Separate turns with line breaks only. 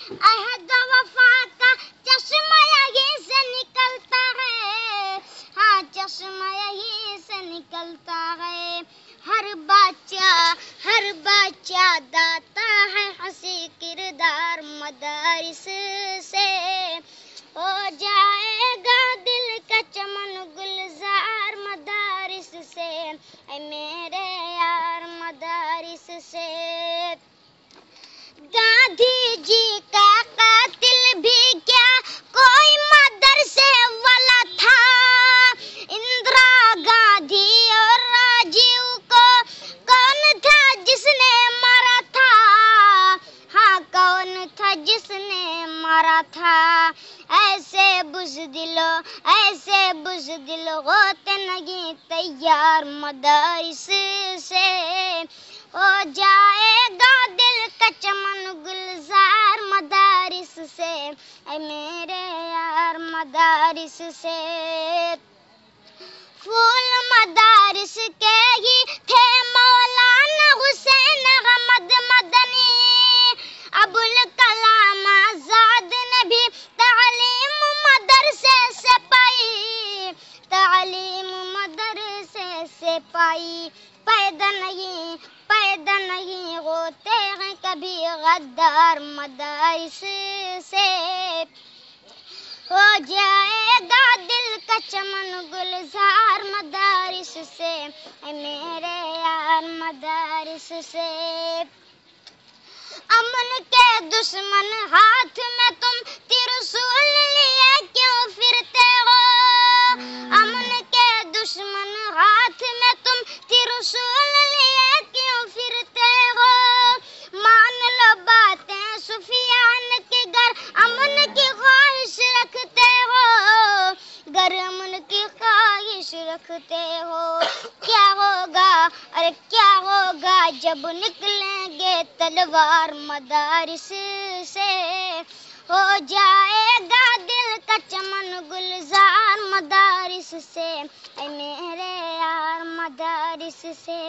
عہد وفا کا چشمہ یہیں سے نکلتا ہے، ہاں چشمہ یہیں سے نکلتا ہے. ہر بچہ داتا ہے ہنسی کردار مدارس سے، ہو جائے گا دل کا چمن گلزار مدارس سے، اے میرے یار مدارس سے. گاندھی جی کا قاتل بھی کیا کوئی مدرسے والا تھا، اندرا گاندھی اور راجیو کو کون تھا جس نے مارا تھا، ہاں کون تھا جس نے مارا تھا. ایسے بزدل ہوتے نہیں تیار مدارس سے، ہو جائے گا دل کا چمن گلزار مدارس سے، اے میرے یار مدارس سے. پھول مدارس کے ہی تھے مولانا حسین احمد مدنی، ابوالکلام آزاد نے بھی تعلیم مدرسے سے پائی، تعلیم مدرسے سے پائی. پیدا نہیں ہوتے ہیں کبھی غدار مدارس سے، ہو جائے گا دل کا چمن گلزار مدارس سے، اے میرے یار مدارس سے. امن کے دشمن ہاتھ میں تم ترسول لیے کیوں پھرتے ہو، امن کے دشمن ہاتھ میں تم ترسول لیے کیوں پھرتے ہو. مان لو باتیں سفیان کی گر امن کی خواہش رکھتے ہو، گر امن کی خواہش رکھتے ہو. کیا ہوگا ارے کیا ہوگا جب نکلیں گے تلوار مدارس سے، ہو جائے گا دل کا چمن گلزار مدارس سے، اے میرے یار مدارس سے.